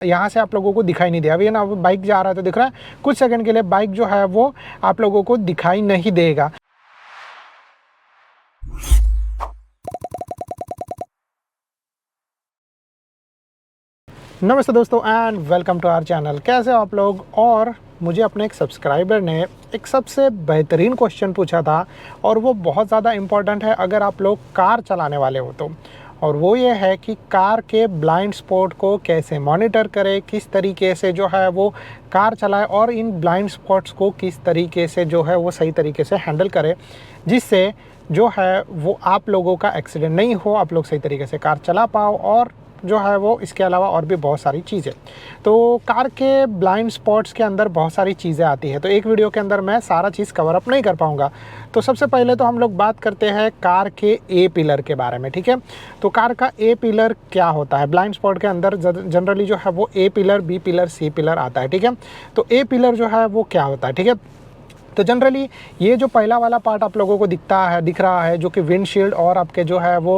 यहाँ से आप लोगों को दिखाई नहीं दे। अभी ना बाइक जा रहा है तो दिख रहा है, कुछ सेकंड के लिए बाइक जो है वो आप लोगों को दिखाई नहीं देगा। नमस्ते दोस्तों and welcome to our channel. कैसे हो आप लोग? और मुझे अपने एक सब्सक्राइबर ने एक सबसे बेहतरीन क्वेश्चन पूछा था और वो बहुत ज़्यादा इम्पोर्टेंट है अगर आप लोग कार चलाने वाले हो तो। और वो ये है कि कार के ब्लाइंड स्पॉट को कैसे मॉनिटर करें, किस तरीके से जो है वो कार चलाए और इन ब्लाइंड स्पॉट्स को किस तरीके से जो है वो सही तरीके से हैंडल करें, जिससे जो है वो आप लोगों का एक्सीडेंट नहीं हो, आप लोग सही तरीके से कार चला पाओ और जो है वो इसके अलावा और भी बहुत सारी चीज़ें। तो कार के ब्लाइंड स्पॉट्स के अंदर बहुत सारी चीज़ें आती हैं, तो एक वीडियो के अंदर मैं सारा चीज़ कवर अप नहीं कर पाऊँगा। तो सबसे पहले तो हम लोग बात करते हैं कार के ए पिलर के बारे में, ठीक है। तो कार का ए पिलर क्या होता है? ब्लाइंड स्पॉट के अंदर जनरली जो है वो A pillar, B pillar, C pillar आता है, ठीक है। तो ए पिलर जो है वो क्या होता है, ठीक है। तो जनरली ये जो पहला वाला पार्ट आप लोगों को दिख रहा है जो कि विंडशील्ड और आपके जो है वो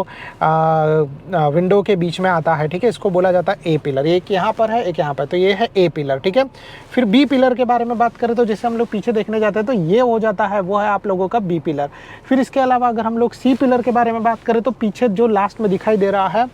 विंडो के बीच में आता है, ठीक है। इसको बोला जाता है ए पिलर। एक यहाँ पर है, एक यहाँ पर, तो ये है ए पिलर, ठीक है। फिर बी पिलर के बारे में बात करें तो जैसे हम लोग पीछे देखने जाते हैं तो ये हो जाता है, वो है आप लोगों का बी पिलर। फिर इसके अलावा अगर हम लोग सी पिलर के बारे में बात करें तो पीछे जो लास्ट में दिखाई दे रहा है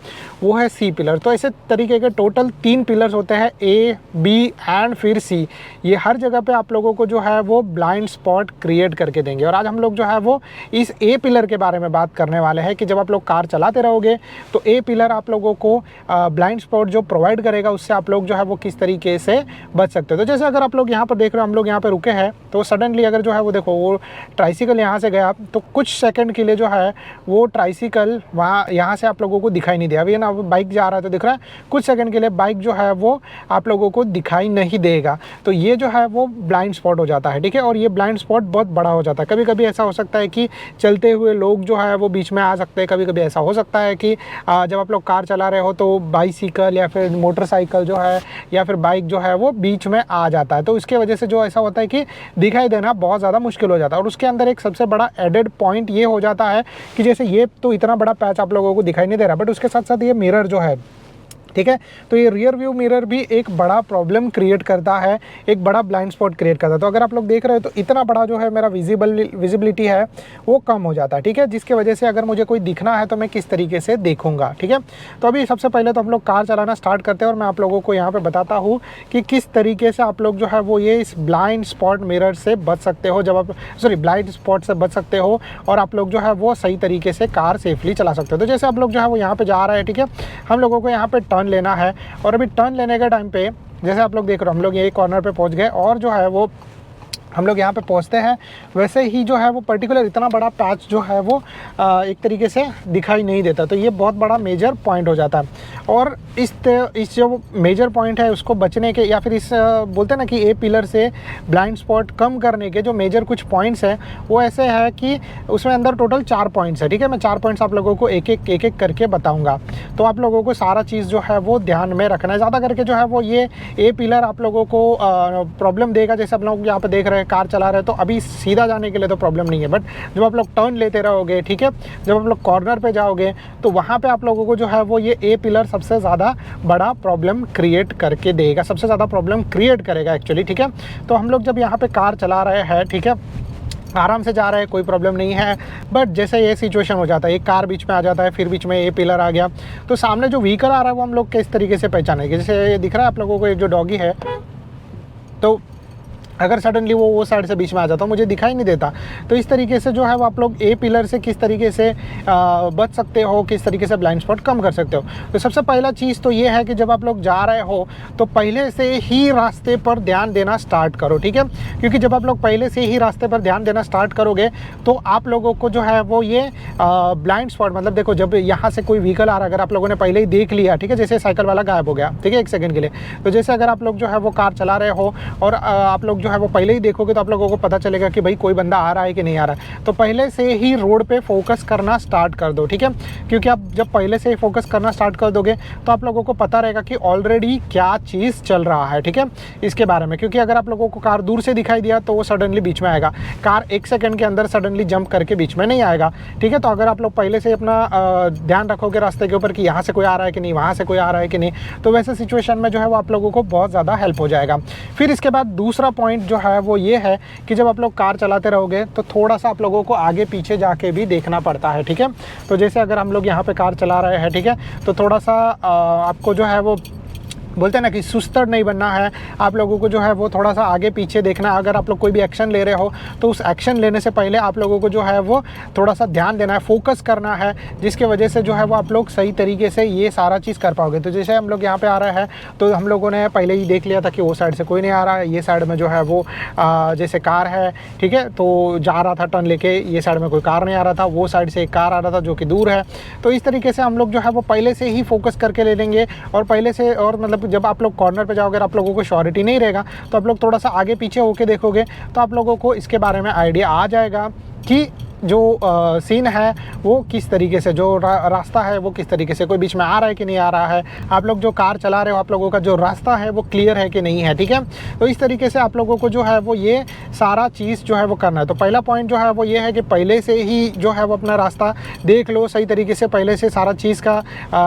वो है सी पिलर। तो ऐसे तरीके के टोटल 3 पिलर्स होते हैं, ए, बी एंड फिर सी। ये हर जगह पे आप लोगों को जो है वो ब्लाइंड स्पॉट क्रिएट करके देंगे। और आज हम लोग जो है वो इस ए पिलर के बारे में बात करने वाले हैं कि जब आप लोग कार चलाते रहोगे तो ए पिलर आप लोगों को ब्लाइंड स्पॉट जो प्रोवाइड करेगा उससे आप लोग जो है वो किस तरीके से बच सकते हो। तो जैसे अगर आप लोग यहाँ पर देख रहे हो, हम लोग यहाँ पर रुके हैं तो सडनली अगर जो है वो देखो वो ट्राइसिकल यहाँ से गया तो कुछ सेकंड के लिए जो है वो ट्राइसिकल यहाँ से आप लोगों को दिखाई नहीं दिया। अभी ना बाइक जा रहा है तो दिख रहा है, कुछ सेकंड के लिए बाइक जो है वो आप लोगों को दिखाई नहीं देगा। तो ये जो है वो ब्लाइंड स्पॉट हो जाता है, ठीक है। और ये ब्लाइंड स्पॉट बहुत बड़ा हो जाता है। कभी कभी ऐसा हो सकता है कि चलते हुए लोग जो है वो बीच में आ सकते हैं। कभी कभी ऐसा हो सकता है कि जब आप लोग कार चला रहे हो तो बाइसिकल या फिर मोटरसाइकिल जो है या फिर बाइक जो है वो बीच में आ जाता है। तो इसके वजह से जो ऐसा होता है कि दिखाई देना बहुत ज़्यादा मुश्किल हो जाता है। और उसके अंदर एक सबसे बड़ा एडेड पॉइंट ये हो जाता है कि जैसे ये तो इतना बड़ा पैच आप लोगों को दिखाई नहीं दे रहा, बट उसके साथ साथ ये मिरर जो है, ठीक है, तो ये रियर व्यू मिरर भी एक बड़ा प्रॉब्लम क्रिएट करता है, एक बड़ा ब्लाइंड स्पॉट क्रिएट करता है। तो अगर आप लोग देख रहे हो तो इतना बड़ा जो है मेरा विजिबिलिटी है वो कम हो जाता है, ठीक है, जिसकी वजह से अगर मुझे कोई दिखना है तो मैं किस तरीके से देखूंगा, ठीक है। तो अभी सबसे पहले तो हम लोग कार चलाना स्टार्ट करते हैं और मैं आप लोगों को यहाँ पर बताता हूँ कि किस तरीके से आप लोग जो है वो ये इस ब्लाइंड स्पॉट मिरर से बच सकते हो, जब आप ब्लाइंड स्पॉट से बच सकते हो और आप लोग जो है वो सही तरीके से कार सेफली चला सकते हो। तो जैसे आप लोग जो है वो यहाँ पर जा रहे हैं, ठीक है, हम लोगों को यहाँ पर टर्न लेना है। और अभी टर्न लेने के टाइम पे जैसे आप लोग देख रहे हो हम लोग ये कॉर्नर पे पहुंच गए और जो है वो हम लोग यहाँ पे पहुँचते हैं, वैसे ही जो है वो पर्टिकुलर इतना बड़ा पैच जो है वो एक तरीके से दिखाई नहीं देता। तो ये बहुत बड़ा मेजर पॉइंट हो जाता है। और इस जो मेजर पॉइंट है उसको बचने के या फिर इस बोलते हैं ना कि ए पिलर से ब्लाइंड स्पॉट कम करने के जो मेजर कुछ पॉइंट्स हैं वो ऐसे है कि उसमें अंदर टोटल 4 पॉइंट्स है, ठीक है। मैं 4 पॉइंट्स आप लोगों को एक एक करके बताऊँगा। तो आप लोगों को सारा चीज़ जो है वो ध्यान में रखना है। ज़्यादा करके जो है वो ये ए पिलर आप लोगों को प्रॉब्लम देगा। जैसे आप लोग यहाँ पर देख रहे हैं कार चला रहे हैं तो अभी सीधा जाने के लिए तो प्रॉब्लम नहीं है, बट जब आप लोग टर्न लेते रहोगे, ठीक है, जब आप लोग कॉर्नर पे जाओगे तो वहाँ पे आप लोगों को जो है वो ये ए पिलर सबसे ज़्यादा बड़ा प्रॉब्लम क्रिएट करके देगा, सबसे ज़्यादा प्रॉब्लम क्रिएट करेगा एक्चुअली, ठीक है। तो हम लोग जब यहाँ पे कार चला रहे हैं, ठीक है, आराम से जा रहे हैं, कोई प्रॉब्लम नहीं है, बट जैसे ये सिचुएशन हो जाता है, एक कार बीच में आ जाता है, फिर बीच में ए पिलर आ गया, तो सामने जो व्हीकल आ रहा है वो हम लोग किस तरीके से पहचानेंगे। जैसे ये दिख रहा है आप लोगों को एक जो डॉगी है, तो अगर सडनली वो साइड से बीच में आ जाता है मुझे दिखाई नहीं देता। तो इस तरीके से जो है वो आप लोग ए पिलर से किस तरीके से बच सकते हो, किस तरीके से ब्लाइंड स्पॉट कम कर सकते हो। तो सबसे पहला चीज़ तो ये है कि जब आप लोग जा रहे हो तो पहले से ही रास्ते पर ध्यान देना स्टार्ट करो, ठीक है, क्योंकि जब आप लोग पहले से ही रास्ते पर ध्यान देना स्टार्ट करोगे तो आप लोगों को जो है वो ये ब्लाइंड स्पॉट, मतलब देखो जब यहाँ से कोई व्हीकल आ रहा है, अगर आप लोगों ने पहले ही देख लिया, ठीक है, जैसे साइकिल वाला गायब हो गया, ठीक है, 1 सेकंड के लिए, तो जैसे अगर आप लोग जो है वो कार चला रहे हो और आप लोग जो है वो पहले ही देखोगे तो आप लोगों को पता चलेगा कि भाई कोई बंदा आ रहा है कि नहीं आ रहा है। तो पहले से ही रोड पे फोकस करना स्टार्ट कर दो, ठीक है, क्योंकि आप जब पहले से ही फोकस करना स्टार्ट कर दोगे तो आप लोगों को पता रहेगा कि ऑलरेडी क्या चीज़ चल रहा है, ठीक है, इसके बारे में। क्योंकि अगर आप लोगों को कार दूर से दिखाई दिया तो वो सडनली बीच में आएगा, कार 1 सेकंड के अंदर सडनली जंप करके बीच में नहीं आएगा, ठीक है। तो अगर आप लोग पहले से अपना ध्यान रखोगे रास्ते के ऊपर कि यहाँ से कोई आ रहा है कि नहीं, वहाँ से कोई आ रहा है कि नहीं, तो वैसे सिचुएशन में जो है वो आप लोगों को बहुत ज़्यादा हेल्प हो जाएगा। फिर इसके बाद दूसरा पॉइंट जो है वो ये है कि जब आप लोग कार चलाते रहोगे तो थोड़ा सा आप लोगों को आगे पीछे जाके भी देखना पड़ता है, ठीक है। तो जैसे अगर हम लोग यहाँ पे कार चला रहे हैं, ठीक है, तो थोड़ा सा आपको जो है वो बोलते हैं ना कि सुस्तर नहीं बनना है, आप लोगों को जो है वो थोड़ा सा आगे पीछे देखना है। अगर आप लोग कोई भी एक्शन ले रहे हो तो उस एक्शन लेने से पहले आप लोगों को जो है वो थोड़ा सा ध्यान देना है, फोकस करना है, जिसके वजह से जो है वो आप लोग सही तरीके से ये सारा चीज़ कर पाओगे। तो जैसे हम लोग यहाँ पे आ रहे हैं तो हम लोगों ने पहले ही देख लिया था कि वो साइड से कोई नहीं आ रहा है, ये साइड में जो है वो जैसे कार है, ठीक है, तो जा रहा था टर्न लेके, ये साइड में कोई कार नहीं आ रहा था, वो साइड से एक कार आ रहा था जो कि दूर है। तो इस तरीके से हम लोग जो है वो पहले से ही फोकस करके ले लेंगे और पहले से, और मतलब जब आप लोग कॉर्नर पे जाओगे आप लोगों को श्योरिटी नहीं रहेगा तो आप लोग थोड़ा सा आगे पीछे होके देखोगे तो आप लोगों को इसके बारे में आइडिया आ जाएगा कि जो सीन है वो किस तरीके से, जो रास्ता है वो किस तरीके से, कोई बीच में आ रहा है कि नहीं आ रहा है, आप लोग जो कार चला रहे हो आप लोगों का जो रास्ता है वो क्लियर है कि नहीं है, ठीक है। तो इस तरीके से आप लोगों को जो है वो ये सारा चीज़ जो है वो करना है। तो पहला पॉइंट जो है वो ये है कि पहले से ही जो है वो अपना रास्ता देख लो सही तरीके से, पहले से सारा चीज़ का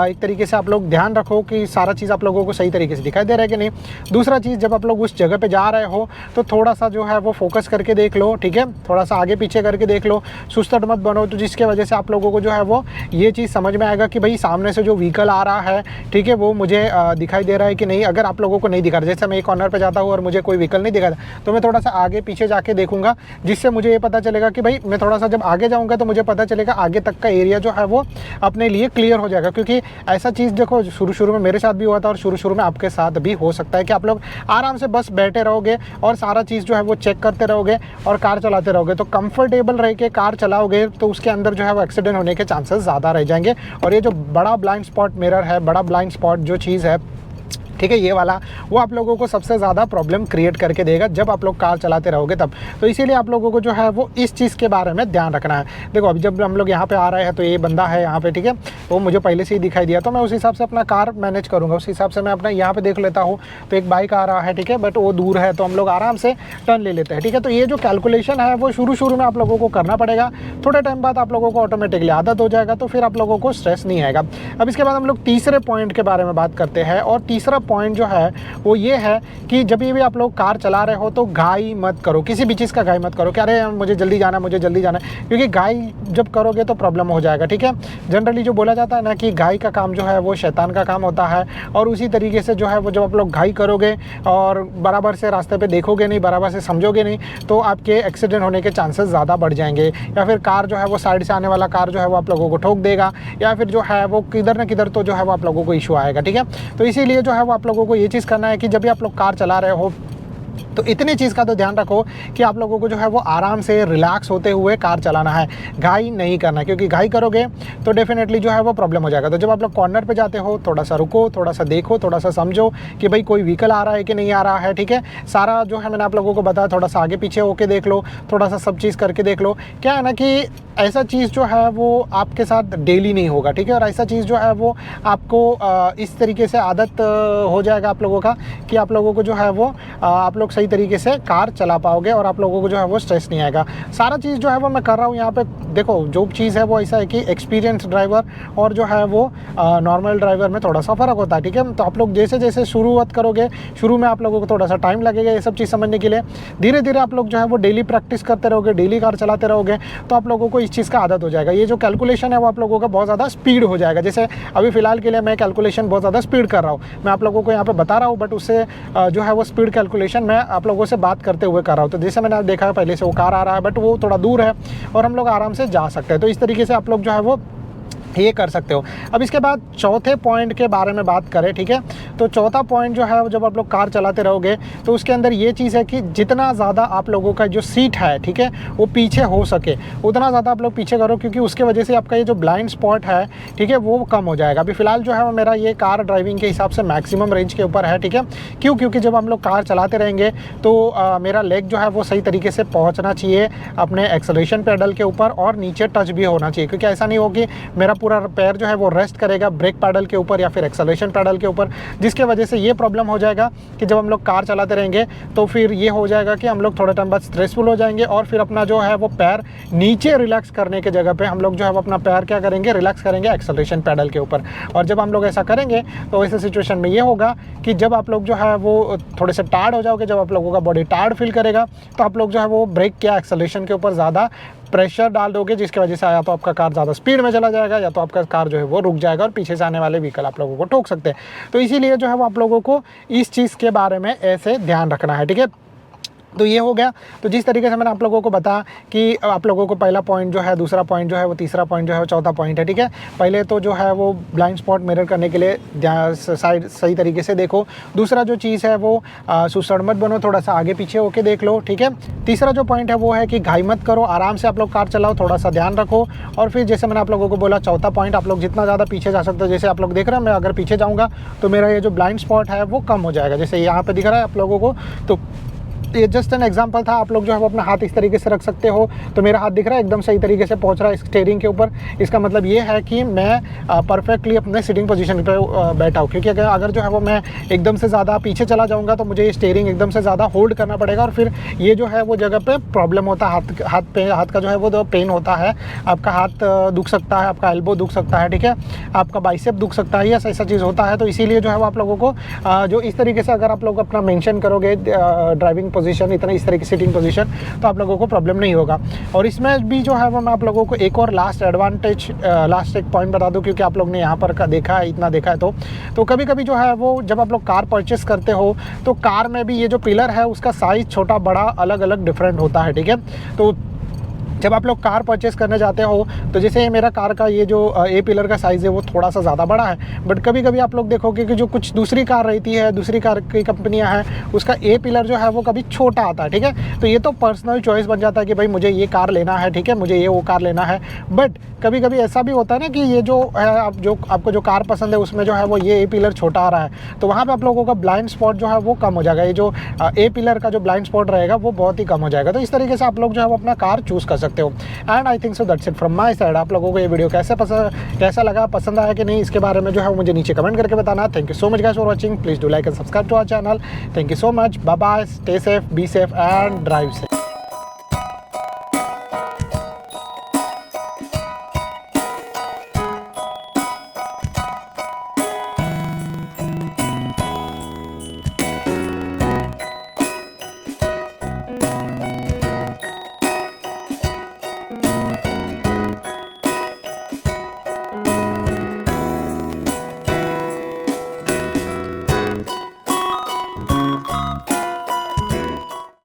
एक तरीके से आप लोग ध्यान रखो कि सारा चीज़ आप लोगों को सही तरीके से दिखाई दे रहा है कि नहीं। दूसरा चीज़, जब आप लोग उस जगह पर जा रहे हो तो थोड़ा सा जो है वो फोकस करके देख लो, ठीक है, थोड़ा सा आगे पीछे करके देख लो, सुस्त मत बनो, तो जिसके वजह से आप लोगों को जो है वो ये चीज़ समझ में आएगा कि भाई सामने से जो व्हीकल आ रहा है, ठीक है, वो मुझे दिखाई दे रहा है कि नहीं। अगर आप लोगों को नहीं दिखा रहा, जैसे मैं एक कॉर्नर पे जाता हूँ और मुझे कोई व्हीकल नहीं दिखा तो मैं थोड़ा सा आगे पीछे जाके देखूंगा, जिससे मुझे ये पता चलेगा कि भाई मैं थोड़ा सा जब आगे जाऊँगा तो मुझे पता चलेगा आगे तक का एरिया जो है वो अपने लिए क्लियर हो जाएगा। क्योंकि ऐसा चीज़ देखो शुरू में मेरे साथ भी हुआ था और शुरू में आपके साथ भी हो सकता है कि आप लोग आराम से बस बैठे रहोगे और सारा चीज़ जो है वो चेक करते रहोगे और कार चलाते रहोगे, तो कंफर्टेबल रह के कार चलाओगे तो उसके अंदर जो है वो एक्सीडेंट होने के चांसेस ज़्यादा रह जाएंगे। और ये जो बड़ा ब्लाइंड स्पॉट मिरर है, बड़ा ब्लाइंड स्पॉट जो चीज़ है, ठीक है, ये वाला, वो आप लोगों को सबसे ज़्यादा प्रॉब्लम क्रिएट करके देगा जब आप लोग कार चलाते रहोगे तब। तो इसीलिए आप लोगों को जो है वो इस चीज़ के बारे में ध्यान रखना है। देखो अभी जब हम लोग यहाँ पे आ रहे हैं तो ये बंदा है यहाँ पे, ठीक है, वो मुझे पहले से ही दिखाई दिया तो मैं उस हिसाब से अपना कार मैनेज करूँगा, उस हिसाब से मैं अपना यहाँ पर देख लेता हूँ। तो एक बाइक आ रहा है, ठीक है, बट वो दूर है तो हम लोग आराम से टर्न ले लेते हैं, ठीक है। तो ये जो कैलकुलेशन है वो शुरू में आप लोगों को करना पड़ेगा, थोड़े टाइम बाद आप लोगों को ऑटोमेटिकली आदत हो जाएगा, तो फिर आप लोगों को स्ट्रेस नहीं आएगा। अब इसके बाद हम लोग तीसरे पॉइंट के बारे में बात करते हैं, और तीसरा पॉइंट जो है वो ये है कि जब भी आप लोग कार चला रहे हो तो घाई मत करो, किसी भी चीज़ का घाई मत करो कि अरे मुझे जल्दी जाना है, मुझे जल्दी जाना है, क्योंकि घाई जब करोगे तो प्रॉब्लम हो जाएगा, ठीक है। जनरली जो बोला जाता है ना कि घाई का काम जो है वो शैतान का काम होता है, और उसी तरीके से जो है वो जब आप लोग घाई करोगे और बराबर से रास्ते पे देखोगे नहीं, बराबर से समझोगे नहीं, तो आपके एक्सीडेंट होने के चांसेस ज़्यादा बढ़ जाएंगे, या फिर कार जो है वो साइड से आने वाला कार जो है वो आप लोगों को ठोक देगा, या फिर जो है वो किधर न किधर तो जो है वो आप लोगों को इशू आएगा, ठीक है। तो इसीलिए जो है वो आप लोगों को ये चीज़ करना है कि जब भी आप लोग कार चला रहे हो तो इतनी चीज़ का तो ध्यान रखो कि आप लोगों को जो है वो आराम से रिलैक्स होते हुए कार चलाना है, घाई नहीं करना है, क्योंकि घाई करोगे तो डेफिनेटली जो है वो प्रॉब्लम हो जाएगा। तो जब आप लोग कॉर्नर पे जाते हो थोड़ा सा रुको, थोड़ा सा देखो, थोड़ा सा समझो कि भाई कोई व्हीकल आ रहा है कि नहीं आ रहा है, ठीक है। सारा जो है मैंने आप लोगों को बताया, थोड़ा सा आगे पीछे होके देख लो, थोड़ा सा सब चीज़ करके देख लो। क्या है ना कि ऐसा चीज़ जो है वो आपके साथ डेली नहीं होगा, ठीक है, और ऐसा चीज़ जो है वो आपको इस तरीके से आदत हो जाएगा आप लोगों का कि आप लोगों को जो है वो आप लोग सही तरीके से कार चला पाओगे और आप लोगों को जो है वो स्ट्रेस नहीं आएगा। सारा चीज़ जो है वो मैं कर रहा हूँ यहाँ पे, देखो जो चीज़ है वो ऐसा है कि एक्सपीरियंस ड्राइवर और जो है वो नॉर्मल ड्राइवर में थोड़ा सा फ़र्क होता है, ठीक है। तो आप लोग जैसे जैसे शुरुआत करोगे, शुरू में आप लोगों को थोड़ा सा टाइम लगेगा ये सब चीज़ समझने के लिए, धीरे धीरे आप लोग जो है वो डेली प्रैक्टिस करते रहोगे, डेली कार चलाते रहोगे, तो आप लोगों को इस चीज़ का आदत हो जाएगा। ये जो कैलकुलेशन है वो आप लोगों का बहुत ज़्यादा स्पीड हो जाएगा। जैसे अभी फ़िलहाल के लिए मैं कैलकुलेशन बहुत ज़्यादा स्पीड कर रहा हूँ, मैं आप लोगों को यहाँ पे बता रहा हूँ, बट उससे जो है वो स्पीड कैलकुलेशन मैं आप लोगों से बात करते हुए कर रहा हूँ। तो जैसे मैंने देखा है पहले से वो कार आ रहा है बट वो थोड़ा दूर है और हम लोग आराम से जा सकते हैं। तो इस तरीके से आप लोग जो है वो ये कर सकते हो। अब इसके बाद चौथे पॉइंट के बारे में बात करें, ठीक है, तो चौथा पॉइंट जो है जब आप लोग कार चलाते रहोगे तो उसके अंदर ये चीज़ है कि जितना ज़्यादा आप लोगों का जो सीट है, ठीक है, वो पीछे हो सके उतना ज़्यादा आप लोग पीछे करो, क्योंकि उसके वजह से आपका ये जो ब्लाइंड स्पॉट है, ठीक है, वो कम हो जाएगा। अभी फ़िलहाल जो है वो मेरा ये कार ड्राइविंग के हिसाब से मैक्सिमम रेंज के ऊपर है, ठीक है, क्योंकि जब हम लोग कार चलाते रहेंगे तो मेरा लेग जो है वो सही तरीके से पहुँचना चाहिए अपने एक्सेलरेशन पैडल के ऊपर और नीचे टच भी होना चाहिए, क्योंकि ऐसा नहीं हो कि मेरा पूरा पैर जो है वो रेस्ट करेगा ब्रेक पैडल के ऊपर या फिर एक्सेलरेशन पैडल के ऊपर, जिसके वजह से ये प्रॉब्लम हो जाएगा कि जब हम लोग कार चलाते रहेंगे तो फिर ये हो जाएगा कि हम लोग थोड़े टाइम बाद स्ट्रेसफुल हो जाएंगे और फिर अपना जो है वो पैर नीचे रिलैक्स करने के जगह पे हम लोग जो है वो अपना पैर क्या करेंगे, रिलैक्स करेंगे एक्सेलरेशन पैडल के ऊपर। और जब हम लोग ऐसा करेंगे तो ऐसे सिचुएशन में ये होगा कि जब आप लोग जो है वो थोड़े से टायर्ड हो जाओगे, जब आप लोगों का बॉडी टायर्ड फील करेगा तो आप लोग जो है वो ब्रेक या एक्सेलरेशन के ऊपर ज़्यादा प्रेशर डाल दोगे, जिसकी वजह से या तो आपका कार ज़्यादा स्पीड में चला जाएगा या तो आपका कार जो है वो रुक जाएगा और पीछे से आने वाले व्हीकल आप लोगों को ठोक सकते हैं। तो इसीलिए जो है वो आप लोगों को इस चीज़ के बारे में ऐसे ध्यान रखना है, ठीक है। तो ये हो गया। तो जिस तरीके से मैंने आप लोगों को बताया कि आप लोगों को पहला पॉइंट जो है, दूसरा पॉइंट जो है वो, तीसरा पॉइंट जो है वो, चौथा पॉइंट है, ठीक है। पहले तो जो है वो ब्लाइंड स्पॉट मिरर करने के लिए साइड सही तरीके से देखो। दूसरा जो चीज़ है वो सुसड़ मत बनो, थोड़ा सा आगे पीछे होके देख लो, ठीक है। तीसरा जो पॉइंट है वो है कि घाई मत करो, आराम से आप लोग कार चलाओ, थोड़ा सा ध्यान रखो। और फिर जैसे मैंने आप लोगों को बोला, चौथा पॉइंट, आप लोग जितना ज़्यादा पीछे जा सकते हो, जैसे आप लोग देख रहे हैं मैं अगर पीछे जाऊँगा तो मेरा ये जो ब्लाइंड स्पॉट है वो कम हो जाएगा, जैसे यहाँ पे दिख रहा है आप लोगों को। तो ये जस्ट एन एग्जांपल था। आप लोग जो है वो अपना हाथ इस तरीके से रख सकते हो, तो मेरा हाथ दिख रहा है एकदम सही तरीके से पहुंच रहा है स्टीयरिंग के ऊपर। इसका मतलब ये है कि मैं परफेक्टली अपने सीटिंग पोजीशन पे बैठा हूँ, क्योंकि अगर जो है वो मैं एकदम से ज़्यादा पीछे चला जाऊँगा तो मुझे ये स्टीयरिंग एकदम से ज़्यादा होल्ड करना पड़ेगा और फिर ये जो है वो जगह पे प्रॉब्लम होता है, हाथ का जो है वो पेन होता है, आपका हाथ दुख सकता है, आपका एल्बो दुख सकता है, ठीक है, आपका बाइसेप दुख सकता है, ऐसा ऐसा चीज़ होता है। तो इसीलिए जो है वो आप लोगों को जो इस तरीके से अगर आप लोग अपना मेंशन करोगे ड्राइविंग पोजीशन, इतना इस तरह की सीटिंग पोजीशन, तो आप लोगों को प्रॉब्लम नहीं होगा। और इसमें भी जो है वो मैं आप लोगों को एक और लास्ट एडवांटेज, लास्ट एक पॉइंट बता दूं, क्योंकि आप लोग ने यहाँ पर का देखा है, इतना देखा है, तो कभी कभी जो है वो जब आप लोग कार परचेस करते हो तो कार में भी ये जो पिलर है उसका साइज़ छोटा बड़ा अलग अलग डिफरेंट होता है, ठीक है। तो जब आप लोग कार परचेस करने जाते हो तो जैसे मेरा कार का ये जो ए पिलर का साइज़ है वो थोड़ा सा ज़्यादा बड़ा है, बट कभी कभी आप लोग देखोगे कि जो कुछ दूसरी कार रहती है, दूसरी कार की कंपनियां हैं, उसका ए पिलर जो है वो कभी छोटा आता है, ठीक है। तो ये तो पर्सनल चॉइस बन जाता है कि भाई मुझे ये कार लेना है, ठीक है, मुझे ये वो कार लेना है। बट कभी कभी ऐसा भी होता है ना कि ये जो है आपको जो कार पसंद है उसमें जो है वो ये ए पिलर छोटा आ रहा है, तो वहाँ पर आप लोगों का ब्लाइंड स्पॉट जो है वो कम हो जाएगा। ये जो ए पिलर का जो ब्लाइंड स्पॉट रहेगा वो बहुत ही कम हो जाएगा। तो इस तरीके से आप लोग जो है वो अपना कार चूज़ कर सकते हो। And I think so that's it from my side. आप लोगों को ये वीडियो कैसा लगा, पसंद आया कि नहीं, इसके बारे में जो है मुझे नीचे कमेंट करके बताना। Thank you so much guys for watching. Please do like and subscribe to our channel. Thank you so much. Bye bye, stay safe, be safe and drive safe.